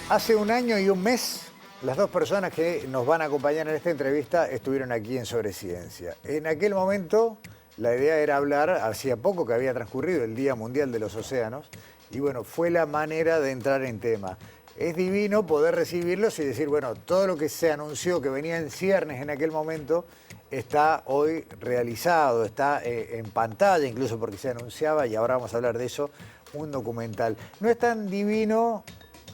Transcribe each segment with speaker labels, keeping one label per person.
Speaker 1: Hace un año y un mes, las dos personas que nos van a acompañar en esta entrevista estuvieron aquí en Sobre Ciencia. En aquel momento, la idea era hablar, hacía poco que había transcurrido el Día Mundial de los Océanos, y bueno, fue la manera de entrar en tema. Es divino poder recibirlos y decir, bueno, todo lo que se anunció que venía en ciernes en aquel momento está hoy realizado, está en pantalla, incluso porque se anunciaba, y ahora vamos a hablar de eso, un documental. No es tan divino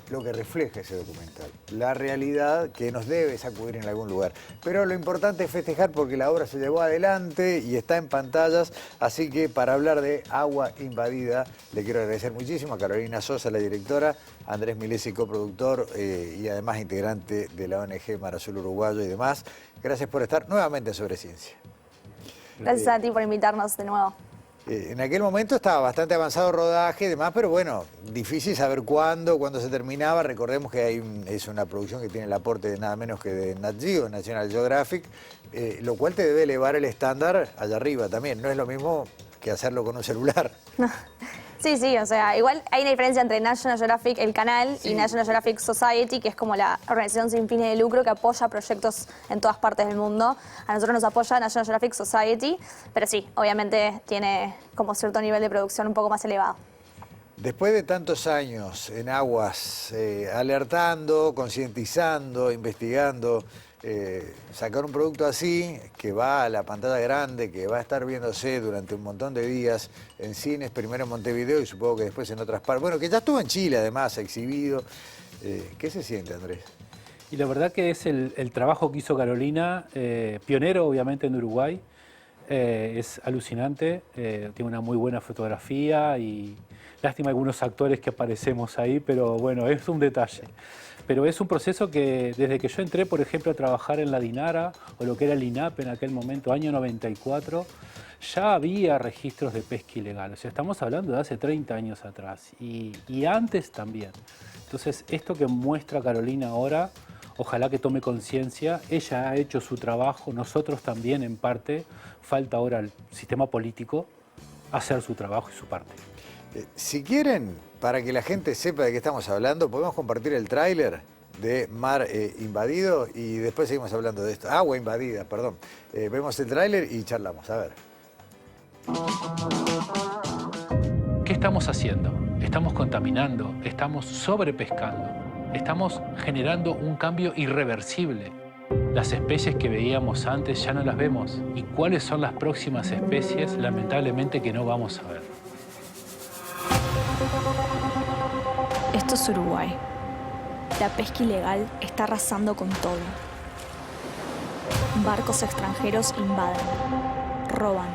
Speaker 1: lo que refleja ese documental, la realidad que nos debe sacudir en algún lugar. Pero lo importante es festejar porque la obra se llevó adelante y está en pantallas, así que para hablar de Agua Invadida, le quiero agradecer muchísimo a Carolina Sosa, la directora, a Andrés Milesi, coproductor y además integrante de la ONG Mar Azul Uruguayo y demás. Gracias por estar nuevamente Sobre Ciencia.
Speaker 2: Gracias a ti por invitarnos de nuevo.
Speaker 1: En aquel momento estaba bastante avanzado el rodaje y demás, pero bueno, difícil saber cuándo se terminaba. Recordemos que es una producción que tiene el aporte de nada menos que de Nat Geo, National Geographic, lo cual te debe elevar el estándar allá arriba también. No es lo mismo que hacerlo con un celular.
Speaker 2: Sí, o sea, igual hay una diferencia entre National Geographic, el canal, y National Geographic Society, que es como la organización sin fines de lucro que apoya proyectos en todas partes del mundo. A nosotros nos apoya National Geographic Society, pero sí, obviamente tiene como cierto nivel de producción un poco más elevado.
Speaker 1: Después de tantos años en aguas, alertando, concientizando, investigando, sacar un producto así, que va a la pantalla grande, que va a estar viéndose durante un montón de días en cines, primero en Montevideo y supongo que después en otras partes. Bueno, que ya estuvo en Chile además, exhibido. ¿Qué se siente, Andrés?
Speaker 3: Y la verdad que es el trabajo que hizo Carolina, pionero obviamente en Uruguay, es alucinante, tiene una muy buena fotografía y lástima algunos actores que aparecemos ahí, pero bueno, es un detalle. Pero es un proceso que desde que yo entré, por ejemplo, a trabajar en la DINARA o lo que era el INAP en aquel momento, año 94, ya había registros de pesca ilegal. O sea, estamos hablando de hace 30 años atrás y antes también. Entonces, esto que muestra Carolina ahora, ojalá que tome conciencia. Ella ha hecho su trabajo, nosotros también en parte. Falta ahora al sistema político hacer su trabajo y su parte.
Speaker 1: Si quieren, para que la gente sepa de qué estamos hablando, podemos compartir el tráiler de Mar Invadido y después seguimos hablando de esto. Agua Invadida, perdón. Vemos el tráiler y charlamos. A ver.
Speaker 3: ¿Qué estamos haciendo? Estamos contaminando, estamos sobrepescando, estamos generando un cambio irreversible. Las especies que veíamos antes ya no las vemos. ¿Y cuáles son las próximas especies, lamentablemente, que no vamos a ver?
Speaker 4: Esto es Uruguay. La pesca ilegal está arrasando con todo. Barcos extranjeros invaden, roban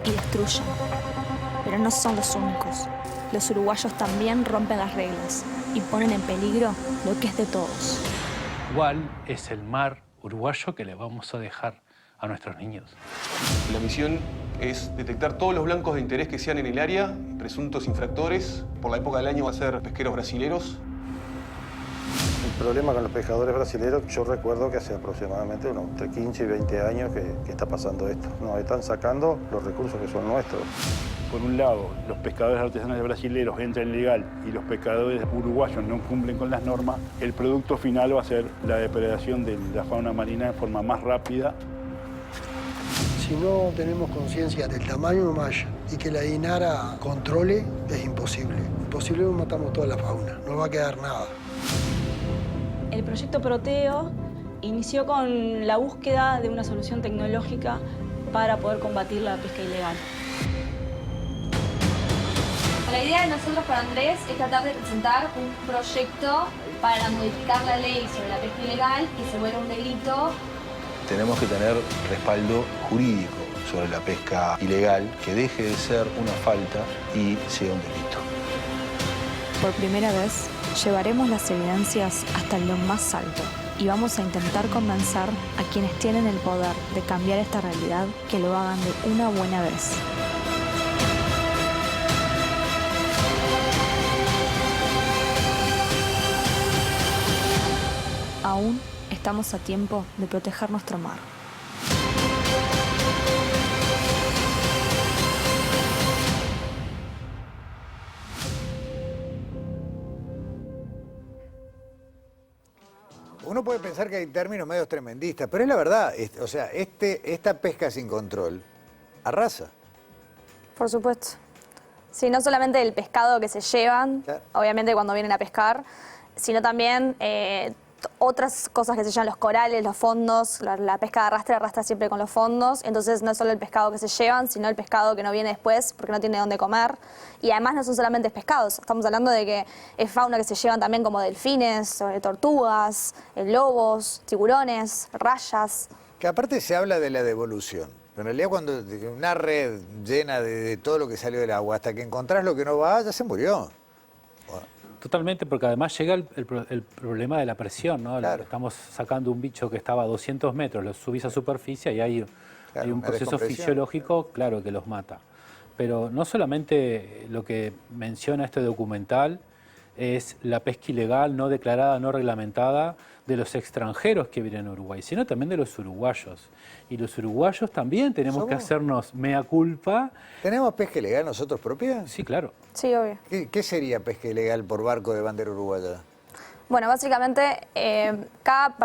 Speaker 4: y destruyen. Pero no son los únicos. Los uruguayos también rompen las reglas y ponen en peligro lo que es de todos.
Speaker 3: ¿Cuál es el mar uruguayo que le vamos a dejar a nuestros niños?
Speaker 5: La misión es detectar todos los blancos de interés que sean en el área, presuntos infractores. Por la época del año va a ser pesqueros brasileros.
Speaker 6: El problema con los pescadores brasileños, yo recuerdo que hace aproximadamente entre 15 y 20 años que está pasando esto. Nos están sacando los recursos que son nuestros.
Speaker 7: Por un lado, los pescadores artesanales brasileños entran ilegal y los pescadores uruguayos no cumplen con las normas, el producto final va a ser la depredación de la fauna marina en forma más rápida.
Speaker 8: Si no tenemos conciencia del tamaño de malla y que la DINARA controle, es imposible. Imposible, matamos toda la fauna, no va a quedar nada.
Speaker 9: El proyecto Proteo inició con la búsqueda de una solución tecnológica para poder combatir la pesca ilegal.
Speaker 2: La idea de nosotros con Andrés es tratar de presentar un proyecto para modificar la ley sobre la pesca ilegal y se vuelva un delito.
Speaker 10: Tenemos que tener respaldo jurídico sobre la pesca ilegal, que deje de ser una falta y sea un delito.
Speaker 4: Por primera vez, llevaremos las evidencias hasta lo más alto y vamos a intentar convencer a quienes tienen el poder de cambiar esta realidad que lo hagan de una buena vez. Aún estamos a tiempo de proteger nuestro mar.
Speaker 1: Uno puede pensar que hay términos medios tremendistas, pero es la verdad. O sea, esta pesca sin control arrasa.
Speaker 2: Por supuesto. Sí, no solamente el pescado que se llevan,
Speaker 1: Claro.
Speaker 2: obviamente cuando vienen a pescar, sino también otras cosas que se llevan, los corales, los fondos, la pesca de arrastra siempre con los fondos, entonces no es solo el pescado que se llevan, sino el pescado que no viene después porque no tiene dónde comer. Y además no son solamente pescados, estamos hablando de que es fauna que se llevan también como delfines, tortugas, lobos, tiburones, rayas.
Speaker 1: Que aparte se habla de la devolución. Pero en realidad cuando una red llena de todo lo que salió del agua, hasta que encontrás lo que no va, ya se murió.
Speaker 3: Totalmente, porque además llega el problema de la presión, ¿no?
Speaker 1: Claro.
Speaker 3: Estamos sacando un bicho que estaba a 200 metros, lo subís a superficie y hay un
Speaker 1: una
Speaker 3: proceso
Speaker 1: descompresión.
Speaker 3: fisiológico, claro, que los mata. Pero no solamente lo que menciona este documental es la pesca ilegal, no declarada, no reglamentada de los extranjeros que vienen a Uruguay, sino también de los uruguayos. Y los uruguayos también tenemos que hacernos mea culpa.
Speaker 1: ¿Tenemos pesca ilegal nosotros propia?
Speaker 3: Sí, claro.
Speaker 2: Sí, obvio.
Speaker 1: ¿Qué sería pesca ilegal por barco de bandera uruguaya?
Speaker 2: Bueno, básicamente cada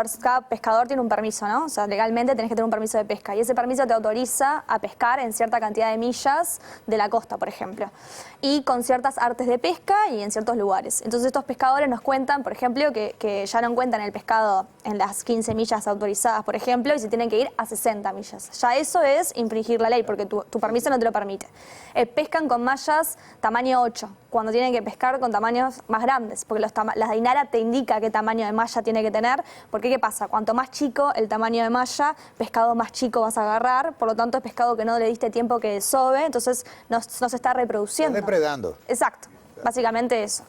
Speaker 2: pescador tiene un permiso, ¿no? O sea, legalmente tenés que tener un permiso de pesca y ese permiso te autoriza a pescar en cierta cantidad de millas de la costa, por ejemplo, y con ciertas artes de pesca y en ciertos lugares. Entonces estos pescadores nos cuentan, por ejemplo, que ya no encuentran el pescado en las 15 millas autorizadas, por ejemplo, y se tienen que ir a 60 millas. Ya eso es infringir la ley porque tu permiso no te lo permite. Pescan con mallas tamaño 8, cuando tienen que pescar con tamaños más grandes, porque la Dainara te indica qué tamaño de malla tiene que tener, porque ¿qué pasa? Cuanto más chico el tamaño de malla, pescado más chico vas a agarrar, por lo tanto es pescado que no le diste tiempo que desove, entonces no se está reproduciendo.
Speaker 1: Están depredando.
Speaker 2: Exacto, básicamente eso.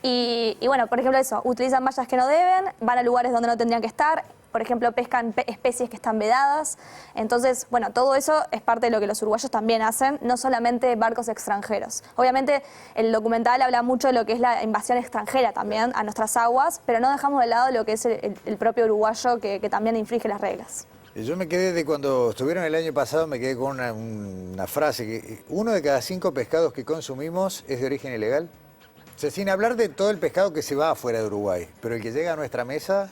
Speaker 2: Y bueno, por ejemplo eso, utilizan mallas que no deben, van a lugares donde no tendrían que estar, por ejemplo pescan especies que están vedadas, entonces bueno, todo eso es parte de lo que los uruguayos también hacen, no solamente barcos extranjeros. Obviamente el documental habla mucho de lo que es la invasión extranjera también a nuestras aguas, pero no dejamos de lado lo que es el propio uruguayo que también infringe las reglas.
Speaker 1: Yo me quedé de cuando estuvieron el año pasado, me quedé con una frase que 1 de cada 5 pescados que consumimos es de origen ilegal. O sea, sin hablar de todo el pescado que se va afuera de Uruguay, pero el que llega a nuestra mesa,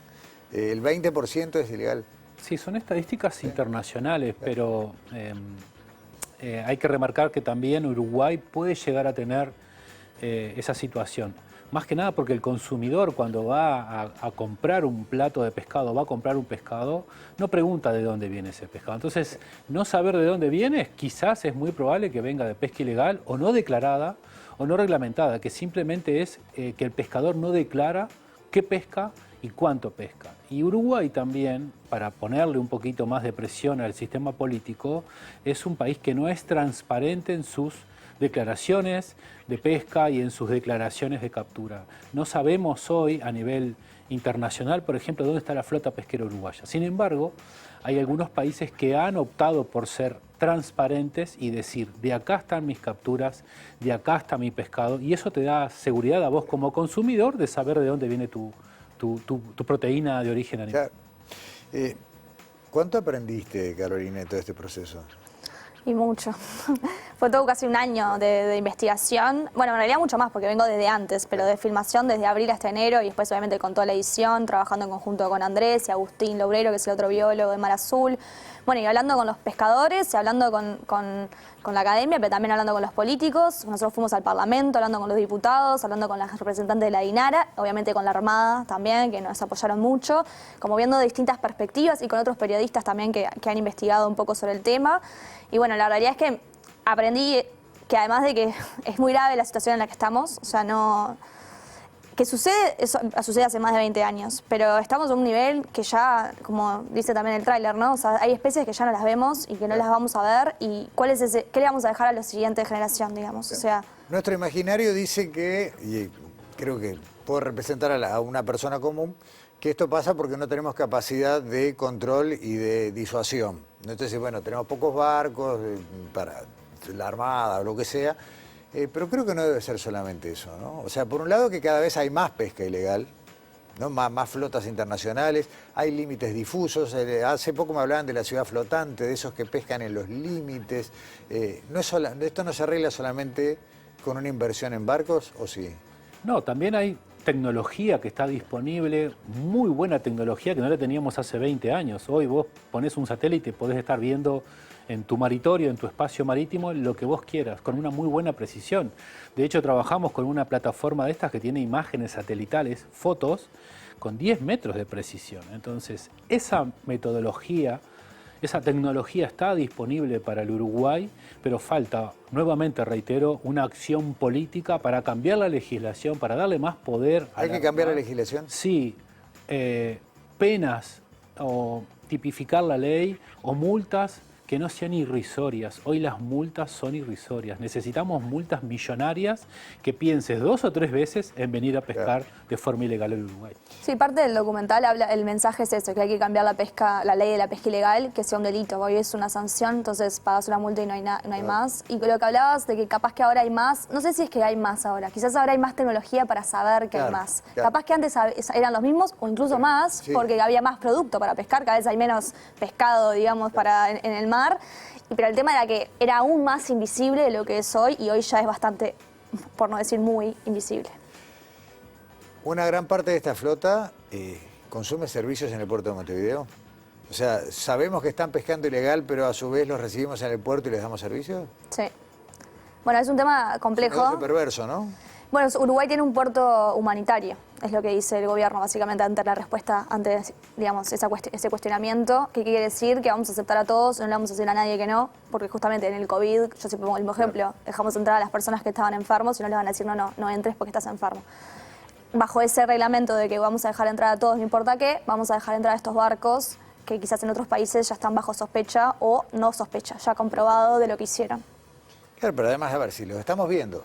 Speaker 1: el 20% es ilegal.
Speaker 3: Sí, son estadísticas internacionales, pero hay que remarcar que también Uruguay puede llegar a tener esa situación. Más que nada porque el consumidor cuando va a comprar un plato de pescado, va a comprar un pescado, no pregunta de dónde viene ese pescado. Entonces, no saber de dónde viene, quizás es muy probable que venga de pesca ilegal o no declarada o no reglamentada, que simplemente es que el pescador no declara qué pesca y cuánto pesca. Y Uruguay también, para ponerle un poquito más de presión al sistema político, es un país que no es transparente en sus declaraciones de pesca y en sus declaraciones de captura. No sabemos hoy a nivel internacional, por ejemplo, dónde está la flota pesquera uruguaya. Sin embargo, hay algunos países que han optado por ser transparentes y decir, de acá están mis capturas, de acá está mi pescado, y eso te da seguridad a vos como consumidor de saber de dónde viene tu proteína de origen animal.
Speaker 1: Claro. ¿Cuánto aprendiste, Carolina, de todo este proceso?
Speaker 2: Y mucho. Fue todo casi un año de investigación. Bueno, en realidad mucho más porque vengo desde antes, pero de filmación desde abril hasta enero y después obviamente con toda la edición, trabajando en conjunto con Andrés y Agustín Lobrero, que es el otro biólogo de Mar Azul. Bueno, y hablando con los pescadores, y hablando con la academia, pero también hablando con los políticos. Nosotros fuimos al Parlamento, hablando con los diputados, hablando con las representantes de la Dainara, obviamente con la Armada también, que nos apoyaron mucho, como viendo distintas perspectivas y con otros periodistas también que han investigado un poco sobre el tema. Y bueno, la realidad es que aprendí que además de que es muy grave la situación en la que estamos, o sea, no... Que sucede, eso sucede hace más de 20 años, pero estamos a un nivel que ya, como dice también el tráiler, ¿no? O sea, hay especies que ya no las vemos y que no las vamos a ver, y ¿qué le vamos a dejar a la siguiente generación, digamos? O sea...
Speaker 1: Nuestro imaginario dice que, y creo que puedo representar a una persona común, que esto pasa porque no tenemos capacidad de control y de disuasión. Entonces, bueno, tenemos pocos barcos para la Armada o lo que sea, pero creo que no debe ser solamente eso, ¿no? O sea, por un lado que cada vez hay más pesca ilegal, ¿no? Más flotas internacionales, hay límites difusos. Hace poco me hablaban de la ciudad flotante, de esos que pescan en los límites. ¿Esto no se arregla solamente con una inversión en barcos o sí?
Speaker 3: No, también hay tecnología que está disponible, muy buena tecnología que no la teníamos hace 20 años. Hoy vos ponés un satélite y podés estar viendo en tu maritorio, en tu espacio marítimo, lo que vos quieras, con una muy buena precisión. De hecho, trabajamos con una plataforma de estas que tiene imágenes satelitales, fotos, con 10 metros de precisión. Entonces, esa metodología, esa tecnología está disponible para el Uruguay, pero falta, nuevamente reitero, una acción política para cambiar la legislación, para darle más poder a
Speaker 1: ¿Hay que cambiar la legislación?
Speaker 3: Sí, penas o tipificar la ley o multas que no sean irrisorias. Hoy las multas son irrisorias. Necesitamos multas millonarias que pienses 2 o 3 veces en venir a pescar de forma ilegal al Uruguay.
Speaker 2: Sí, parte del documental habla, el mensaje es eso, que hay que cambiar la ley de la pesca ilegal, que sea un delito. Hoy es una sanción, entonces pagas una multa y no hay más. Y lo que hablabas de que capaz que ahora hay más, no sé si es que hay más ahora, quizás ahora hay más tecnología para saber que hay más. Capaz que antes eran los mismos o incluso más, porque había más producto para pescar, cada vez hay menos pescado, digamos, en el mar. Pero el tema era que era aún más invisible de lo que es hoy y hoy ya es bastante, por no decir muy, invisible.
Speaker 1: Una gran parte de esta flota consume servicios en el puerto de Montevideo. O sea, sabemos que están pescando ilegal, pero a su vez los recibimos en el puerto y les damos servicio.
Speaker 2: Sí. Bueno, es un tema complejo.
Speaker 1: Es perverso, ¿no?
Speaker 2: Bueno, Uruguay tiene un puerto humanitario, es lo que dice el gobierno básicamente ante la respuesta, ante, digamos, ese cuestionamiento. ¿Qué quiere decir? Que vamos a aceptar a todos, no le vamos a decir a nadie que no, porque justamente en el COVID, yo siempre pongo el mismo ejemplo, dejamos entrar a las personas que estaban enfermos y no les van a decir no entres porque estás enfermo. Bajo ese reglamento de que vamos a dejar entrar a todos, no importa qué, vamos a dejar entrar a estos barcos que quizás en otros países ya están bajo sospecha o no sospecha, ya comprobado de lo que hicieron.
Speaker 1: Claro, pero además, a ver, si lo estamos viendo.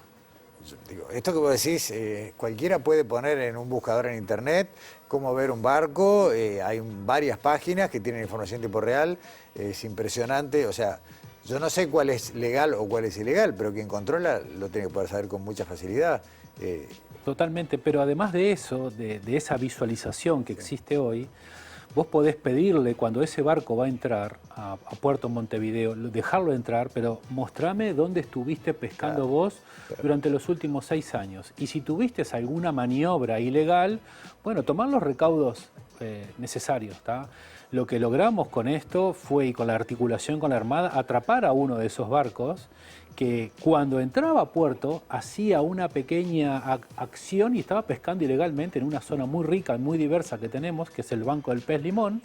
Speaker 1: Digo, esto que vos decís, cualquiera puede poner en un buscador en internet cómo ver un barco, hay varias páginas que tienen información en tiempo real, es impresionante, o sea, yo no sé cuál es legal o cuál es ilegal, pero quien controla lo tiene que poder saber con mucha facilidad.
Speaker 3: Totalmente, pero además de eso, de esa visualización que existe hoy, vos podés pedirle cuando ese barco va a entrar a Puerto Montevideo, dejarlo entrar, pero mostrame dónde estuviste pescando vos durante los últimos 6 años. Y si tuviste alguna maniobra ilegal, bueno, tomar los recaudos necesarios, ¿tá? Lo que logramos con esto fue, y con la articulación con la Armada, atrapar a uno de esos barcos que cuando entraba a puerto hacía una pequeña acción y estaba pescando ilegalmente en una zona muy rica y muy diversa que tenemos, que es el Banco del Pez Limón,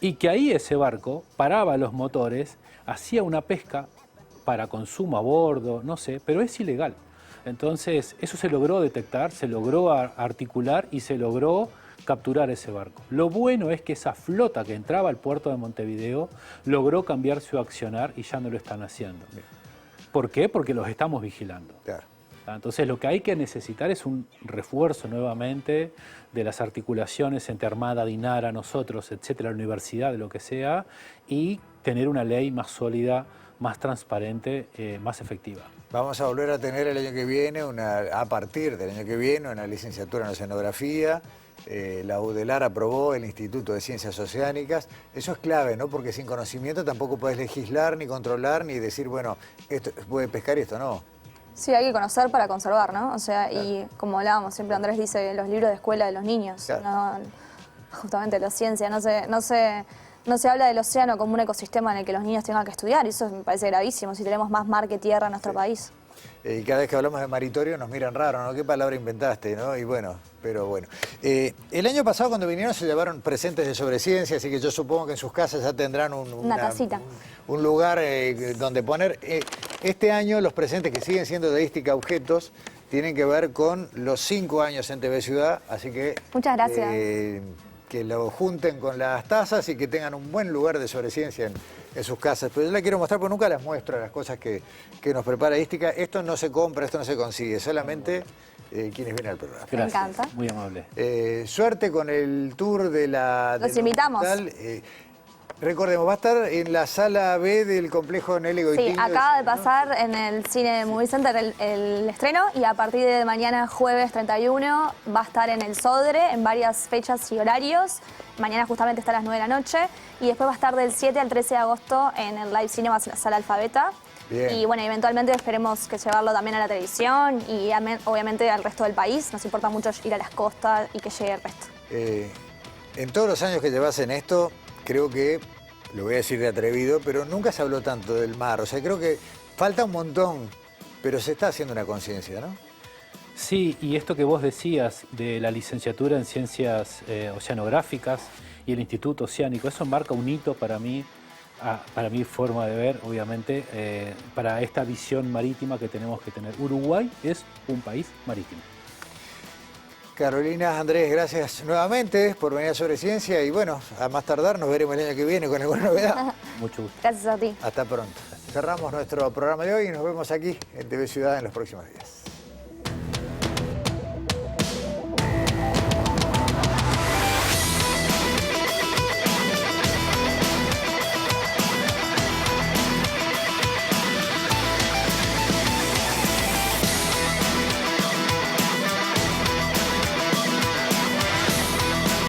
Speaker 3: y que ahí ese barco paraba los motores, hacía una pesca para consumo a bordo, no sé, pero es ilegal. Entonces, eso se logró detectar, se logró articular y se logró capturar ese barco. Lo bueno es que esa flota que entraba al puerto de Montevideo logró cambiar su accionar y ya no lo están haciendo. ¿Por qué? Porque los estamos vigilando.
Speaker 1: Claro.
Speaker 3: Entonces lo que hay que necesitar es un refuerzo nuevamente de las articulaciones entre Armada, Dinara, nosotros, etcétera, la universidad, de lo que sea, y tener una ley más sólida, más transparente, más efectiva.
Speaker 1: Vamos a volver a tener el año que viene, a partir del año que viene, una licenciatura en oceanografía. La UDELAR aprobó el Instituto de Ciencias Oceánicas. Eso es clave, ¿no? Porque sin conocimiento tampoco puedes legislar, ni controlar, ni decir, bueno, esto puede pescar y esto no.
Speaker 2: Sí, hay que conocer para conservar, ¿no? O sea, y como hablábamos, siempre Andrés dice los libros de escuela de los niños, no, justamente la ciencia, no se habla del océano como un ecosistema en el que los niños tengan que estudiar, y eso me parece gravísimo si tenemos más mar que tierra en nuestro país.
Speaker 1: Y cada vez que hablamos de maritorio nos miran raro, ¿no? ¿Qué palabra inventaste, no? Y bueno, pero bueno. El año pasado cuando vinieron se llevaron presentes de Sobreciencia, así que yo supongo que en sus casas ya tendrán
Speaker 2: una casita.
Speaker 1: Un lugar donde poner. Este año los presentes que siguen siendo de Ística Objetos tienen que ver con los 5 años en TV Ciudad, así que...
Speaker 2: Muchas gracias.
Speaker 1: Que lo junten con las tazas y que tengan un buen lugar de Sobreciencia en sus casas. Pero yo la quiero mostrar porque nunca las muestro, las cosas que nos prepara Ística. Esto no se compra, esto no se consigue, solamente quienes vienen al programa.
Speaker 3: Gracias.
Speaker 2: Me encanta.
Speaker 3: Muy amable.
Speaker 1: Suerte con el tour de la...
Speaker 2: Los invitamos.
Speaker 1: Recordemos, va a estar en la sala B del complejo Nelly Goitiño.
Speaker 2: Sí, acaba de pasar en el Cine Movie Center el estreno y a partir de mañana, jueves 31, va a estar en el Sodre en varias fechas y horarios. Mañana justamente está a las 9 de la noche y después va a estar del 7 al 13 de agosto en el Live Cinema Sala Alfabeta.
Speaker 1: Bien.
Speaker 2: Y bueno, eventualmente esperemos que llevarlo también a la televisión y obviamente al resto del país. Nos importa mucho ir a las costas y que llegue el resto.
Speaker 1: En todos los años que llevas en esto, creo que, lo voy a decir de atrevido, pero nunca se habló tanto del mar. O sea, creo que falta un montón, pero se está haciendo una conciencia, ¿no?
Speaker 3: Sí, y esto que vos decías de la licenciatura en Ciencias Oceanográficas y el Instituto Oceánico, eso marca un hito para mí, para mi forma de ver, obviamente, para esta visión marítima que tenemos que tener. Uruguay es un país marítimo.
Speaker 1: Carolina, Andrés, gracias nuevamente por venir a Sobre Ciencia y bueno, a más tardar nos veremos el año que viene con alguna novedad.
Speaker 3: Mucho gusto.
Speaker 2: Gracias a ti.
Speaker 1: Hasta pronto. Cerramos nuestro programa de hoy y nos vemos aquí en TV Ciudad en los próximos días.